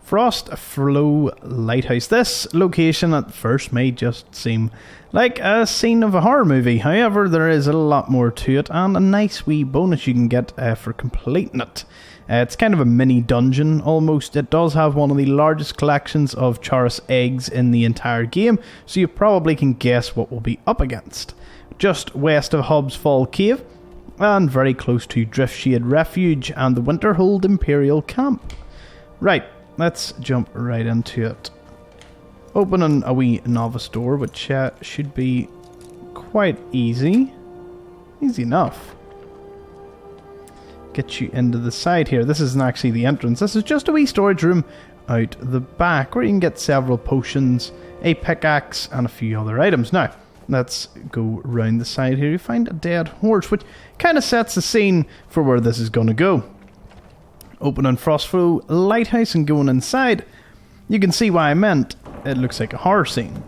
Frostflow Lighthouse. This location at first may just seem like a scene of a horror movie. However, there is a lot more to it, and a nice wee bonus you can get for completing it. It's kind of a mini dungeon almost. It does have one of the largest collections of chaurus eggs in the entire game, so you probably can guess what we'll be up against. Just west of Habd's Fall Cave, and very close to Driftshade Refuge and the Winterhold Imperial Camp. Right, let's jump right into it. Opening a wee novice door, which should be quite easy. Easy enough. Get you into the side here. This isn't actually the entrance. This is just a wee storage room out the back where you can get several potions, a pickaxe, and a few other items. Now, let's go round the side here. You find a dead horse, which kind of sets the scene for where this is going to go. Opening Frostflow Lighthouse and going inside, you can see why I meant it looks like a horror scene.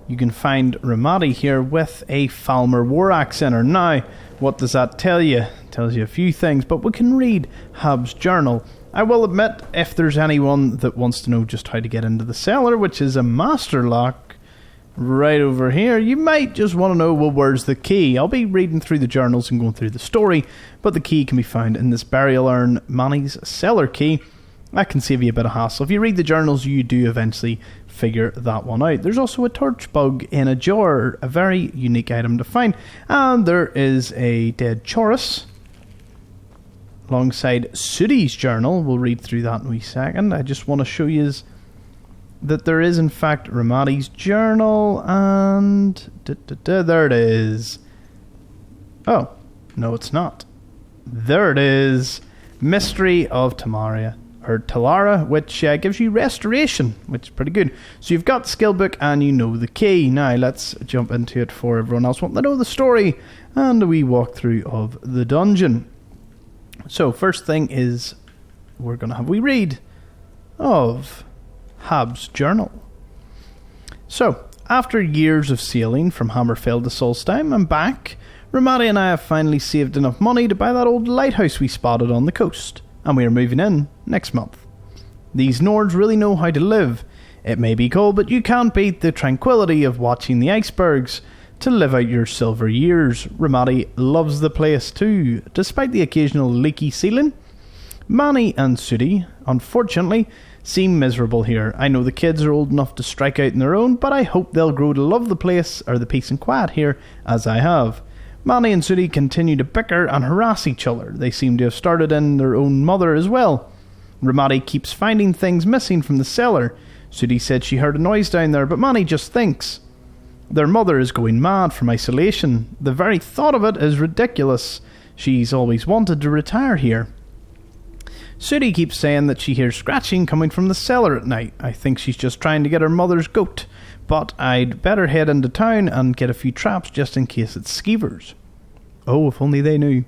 You can find Ramati here with a Falmer War Axe in her. Now, what does that tell you? It tells you a few things, but we can read Habd's journal. I will admit, if there's anyone that wants to know just how to get into the cellar, which is a master lock right over here, you might just want to know, well, where's the key? I'll be reading through the journals and going through the story, but the key can be found in this burial urn, Manny's cellar key. That can save you a bit of hassle. If you read the journals, you do eventually figure that one out. There's also a torch bug in a jar, a very unique item to find. And there is a dead chaurus alongside Sudhi's journal. We'll read through that in a wee second. I just want to show you that there is in fact Ramati's journal, and there it is. Oh, no it's not. There it is. Mystery of Tamaria. Or Talara, which gives you restoration, which is pretty good. So you've got the skill book and you know the key. Now let's jump into it for everyone else wanting to know the story and a wee walkthrough of the dungeon. So first thing is we're going to have a wee read of Habd's journal. So after years of sailing from Hammerfell to Solstheim and back, Ramati and I have finally saved enough money to buy that old lighthouse we spotted on the coast. And we are moving in next month. These Nords really know how to live. It may be cold, but you can't beat the tranquility of watching the icebergs to live out your silver years. Ramati loves the place too, despite the occasional leaky ceiling. Manny and Sudhi, unfortunately, seem miserable here. I know the kids are old enough to strike out on their own, but I hope they'll grow to love the place or the peace and quiet here as I have. Manny and Sudhi continue to bicker and harass each other. They seem to have started in their own mother as well. Ramati keeps finding things missing from the cellar. Sudhi said she heard a noise down there, but Manny just thinks. Their mother is going mad from isolation. The very thought of it is ridiculous. She's always wanted to retire here. Sudhi keeps saying that she hears scratching coming from the cellar at night. I think she's just trying to get her mother's goat. But I'd better head into town and get a few traps just in case it's skeevers. Oh, if only they knew.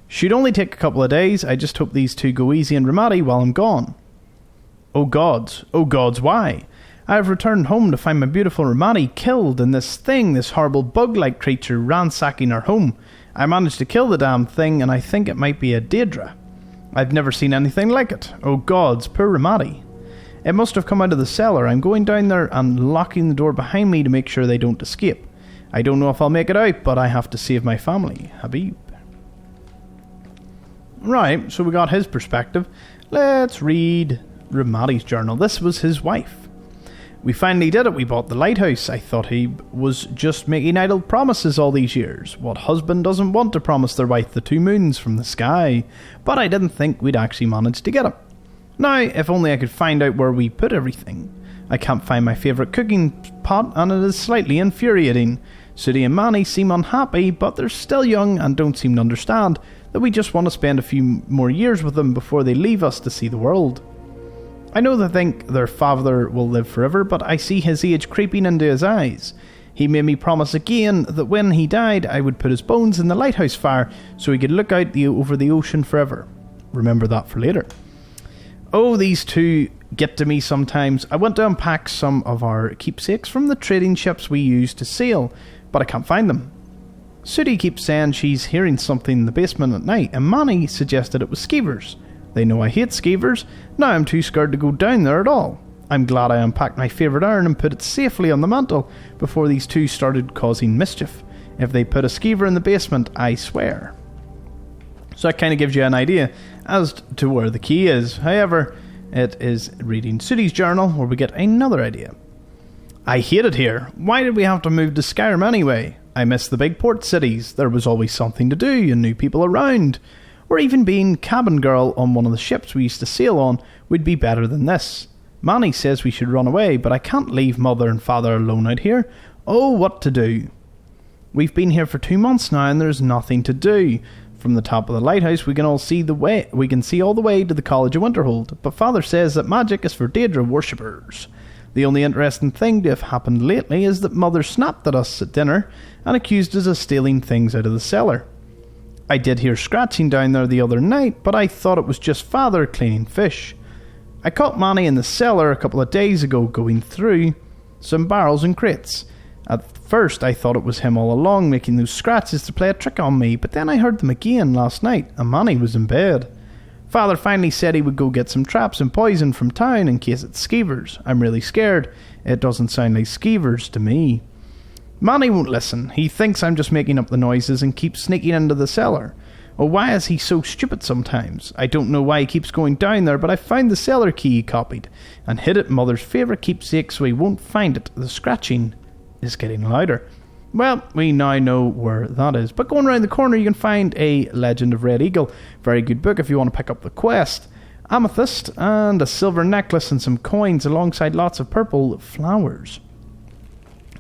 Should only take a couple of days. I just hope these two go easy on Ramati while I'm gone. Oh gods, why? I have returned home to find my beautiful Ramati killed and this horrible bug-like creature ransacking our home. I managed to kill the damn thing and I think it might be a Daedra. I've never seen anything like it. Oh gods, poor Ramati. It must have come out of the cellar. I'm going down there and locking the door behind me to make sure they don't escape. I don't know if I'll make it out, but I have to save my family. Habib. Right, so we got his perspective. Let's read Ramati's journal. This was his wife. We finally did it. We bought the lighthouse. I thought he was just making idle promises all these years. What husband doesn't want to promise their wife the 2 moons from the sky? But I didn't think we'd actually manage to get it. Now, if only I could find out where we put everything. I can't find my favourite cooking pot and it is slightly infuriating. Sudhi and Manny seem unhappy, but they're still young and don't seem to understand that we just want to spend a few more years with them before they leave us to see the world. I know they think their father will live forever, but I see his age creeping into his eyes. He made me promise again that when he died I would put his bones in the lighthouse fire so he could look out over the ocean forever. Remember that for later. Oh, these two get to me sometimes. I want to unpack some of our keepsakes from the trading ships we use to sail, but I can't find them. Sudhi keeps saying she's hearing something in the basement at night, and Manny suggested it was skeevers. They know I hate skeevers. Now I'm too scared to go down there at all. I'm glad I unpacked my favourite iron and put it safely on the mantle before these two started causing mischief. If they put a skeever in the basement, I swear. So that kind of gives you an idea as to where the key is. However, it is reading Sooty's journal where we get another idea. I hate it here. Why did we have to move to Skyrim anyway? I miss the big port cities. There was always something to do and new people around. Or even being cabin girl on one of the ships we used to sail on would be better than this. Manny says we should run away, but I can't leave mother and father alone out here. Oh, what to do? We've been here for 2 months now and there's nothing to do. From the top of the lighthouse we can all see the way. We can see all the way to the College of Winterhold, but father says that magic is for Daedra worshippers. The only interesting thing to have happened lately is that mother snapped at us at dinner and accused us of stealing things out of the cellar. I did hear scratching down there the other night, but I thought it was just father cleaning fish. I caught Manny in the cellar a couple of days ago going through some barrels and crates. At first I thought it was him all along making those scratches to play a trick on me, but then I heard them again last night and Manny was in bed. Father finally said he would go get some traps and poison from town in case it's skeevers. I'm really scared. It doesn't sound like skeevers to me. Manny won't listen. He thinks I'm just making up the noises and keeps sneaking into the cellar. Oh, why is he so stupid sometimes? I don't know why he keeps going down there, but I found the cellar key he copied and hid it in mother's favourite keepsake so he won't find it. The scratching is getting louder. Well, we now know where that is. But going around the corner you can find a Legend of Red Eagle. Very good book if you want to pick up the quest. Amethyst and a silver necklace and some coins alongside lots of purple flowers.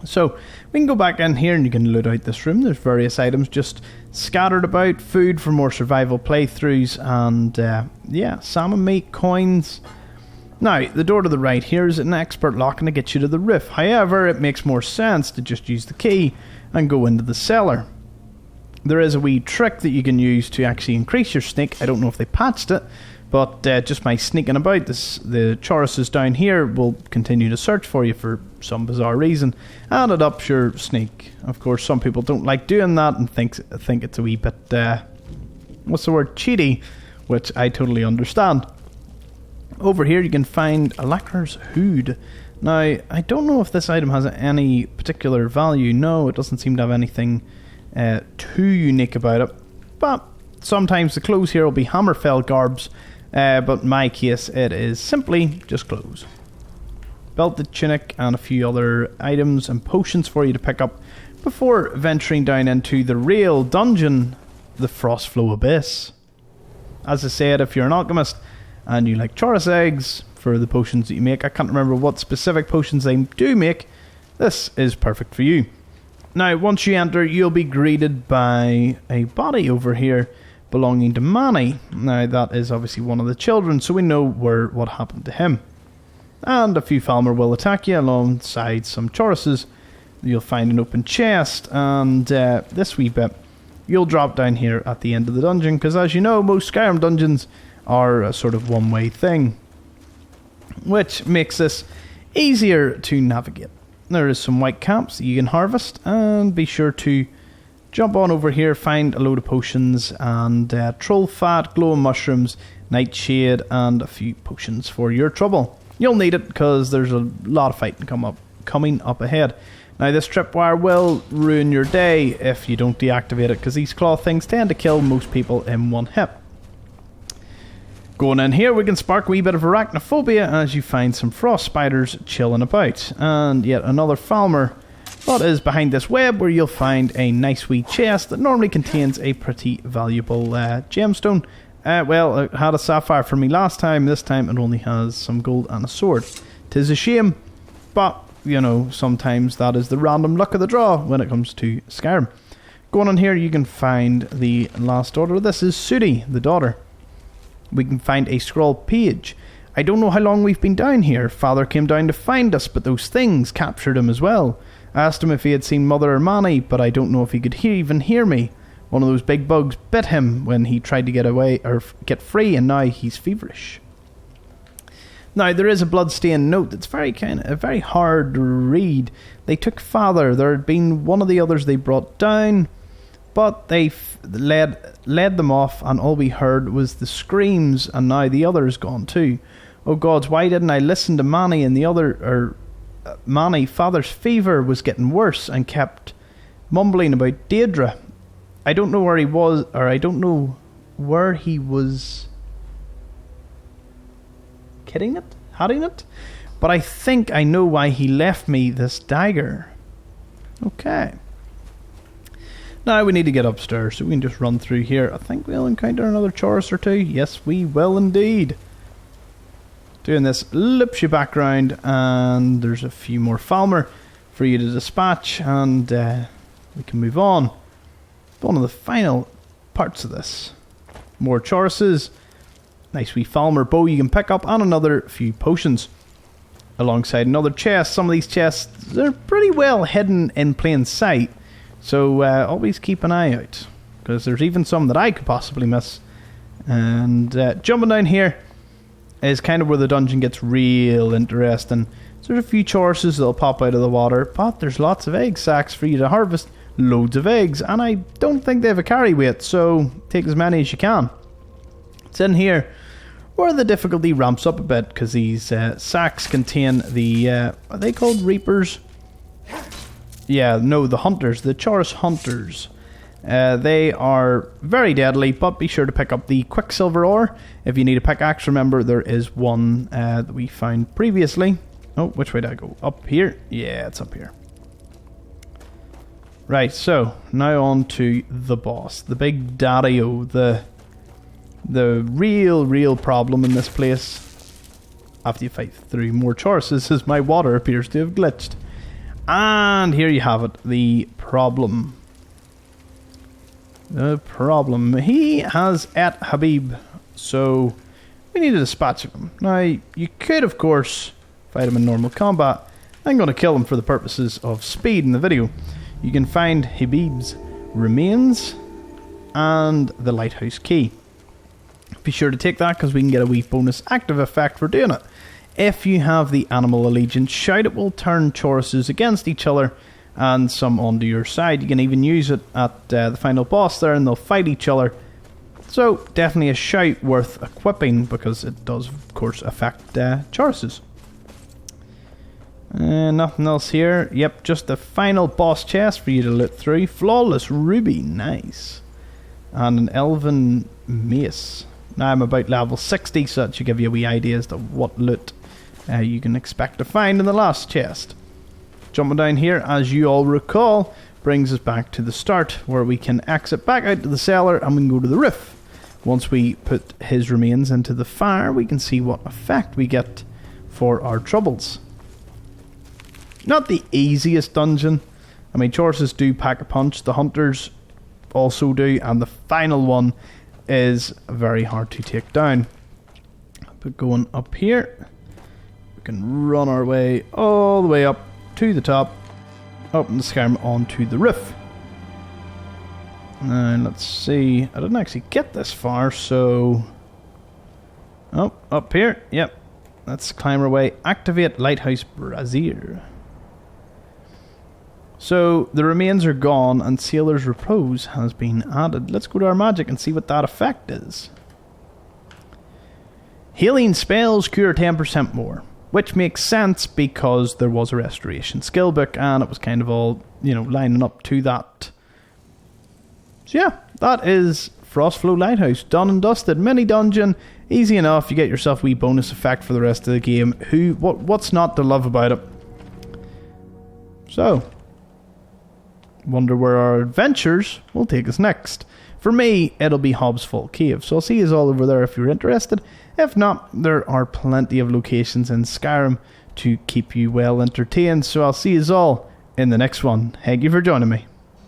So we can go back in here and you can loot out this room. There's various items just scattered about. Food for more survival playthroughs and salmon meat, coins. Now, the door to the right here is an expert lock and it gets you to the roof. However, it makes more sense to just use the key and go into the cellar. There is a wee trick that you can use to actually increase your sneak. I don't know if they patched it, but just by sneaking about, the chauruses down here will continue to search for you for some bizarre reason, and it ups your sneak. Of course, some people don't like doing that and think it's a wee bit, cheaty, which I totally understand. Over here you can find a lacquer's hood. Now, I don't know if this item has any particular value. No, it doesn't seem to have anything too unique about it. But sometimes the clothes here will be Hammerfell garbs, but in my case it is simply just clothes. Belted tunic and a few other items and potions for you to pick up before venturing down into the real dungeon, the Frostflow Abyss. As I said, if you're an alchemist and you like chaurus eggs for the potions that you make, I can't remember what specific potions they do make, this is perfect for you. Now, once you enter, you'll be greeted by a body over here belonging to Manny. Now, that is obviously one of the children, so we know what happened to him. And a few Falmer will attack you alongside some chauruses. You'll find an open chest, and this wee bit, you'll drop down here at the end of the dungeon, because as you know, most Skyrim dungeons are a sort of one-way thing, which makes this easier to navigate. There is some white caps that you can harvest, and be sure to jump on over here, find a load of potions and troll fat, glowing mushrooms, nightshade, and a few potions for your trouble. You'll need it because there's a lot of fighting coming up ahead. Now, this tripwire will ruin your day if you don't deactivate it, because these claw things tend to kill most people in one hit. Going in here, we can spark a wee bit of arachnophobia as you find some frost spiders chilling about. And yet another Falmer that is behind this web, where you'll find a nice wee chest that normally contains a pretty valuable gemstone. Well, it had a sapphire for me last time. This time it only has some gold and a sword. 'Tis a shame, but, you know, sometimes that is the random luck of the draw when it comes to Skyrim. Going on here, you can find the last daughter. This is Sooty, the daughter. We can find a scroll page. I don't know how long we've been down here. Father came down to find us, but those things captured him as well. I asked him if he had seen Mother or Manny, but I don't know if he could even hear me. One of those big bugs bit him when he tried to get away or get free, and now he's feverish. Now, there is a bloodstained note that's very hard to read. They took Father. There had been one of the others they brought down. But they led them off, and all we heard was the screams, and now the other's gone too. Oh gods, why didn't I listen to Manny? And the other, Manny, father's fever was getting worse and kept mumbling about Deirdre. I don't know where he was, or I don't know where he was kidding it, hatting it, but I think I know why he left me this dagger. Okay. Now we need to get upstairs, so we can just run through here. I think we'll encounter another chaurus or two. Yes, we will indeed. Doing this loops you back round, and there's a few more Falmer for you to dispatch, and we can move on. One of the final parts of this. More chauruses. Nice wee Falmer bow you can pick up, and another few potions. Alongside another chest. Some of these chests, they're pretty well hidden in plain sight. So always keep an eye out, because there's even some that I could possibly miss. And jumping down here is kind of where the dungeon gets real interesting. So there's a few chauruses that'll pop out of the water, but there's lots of egg sacs for you to harvest. Loads of eggs, and I don't think they have a carry weight, so take as many as you can. It's in here where the difficulty ramps up a bit, because these sacks contain the, are they called reapers? Yeah, no, the hunters, the chaurus hunters. They are very deadly, but be sure to pick up the quicksilver ore. If you need a pickaxe, remember there is one that we found previously. Oh, which way did I go? Up here? Yeah, it's up here. Right, so now on to the boss, the big daddy-o, the real problem in this place. After you fight through more chauruses, as my water appears to have glitched. And here you have it, the problem. The problem. He has ate Habib, so we need to dispatch him. Now, you could, of course, fight him in normal combat. I'm going to kill him for the purposes of speed in the video. You can find Habib's remains and the lighthouse key. Be sure to take that, because we can get a wee bonus active effect for doing it. If you have the animal allegiance shout, it will turn chauruses against each other and some onto your side. You can even use it at the final boss there, and they'll fight each other. So definitely a shout worth equipping, because it does of course affect chauruses. Nothing else here. Yep, just the final boss chest for you to loot through. Flawless ruby, nice. And an elven mace. Now I'm about level 60, so that should give you a wee idea as to what loot you can expect to find in the last chest. Jumping down here, as you all recall, brings us back to the start, where we can exit back out to the cellar and we can go to the roof. Once we put his remains into the fire, we can see what effect we get for our troubles. Not the easiest dungeon. I mean, chauruses do pack a punch, the hunters also do, and the final one is very hard to take down. But going up here, we can run our way all the way up to the top, up in the Skyrim onto the roof. And let's see, I didn't actually get this far, so... Oh, up here, yep. Let's climb our way, activate Lighthouse Brazier. So, the remains are gone, and Sailor's Repose has been added. Let's go to our magic and see what that effect is. Healing spells cure 10% more, which makes sense because there was a restoration skill book, and it was kind of all, you know, lining up to that. So yeah, that is Frostflow Lighthouse, done and dusted. Mini dungeon, easy enough. You get yourself a wee bonus effect for the rest of the game. What's not to love about it? So... wonder where our adventures will take us next. For me, it'll be Hobbs Fall Cave, so I'll see you all over there if you're interested. If not, there are plenty of locations in Skyrim to keep you well entertained, so I'll see you all in the next one. Thank you for joining me.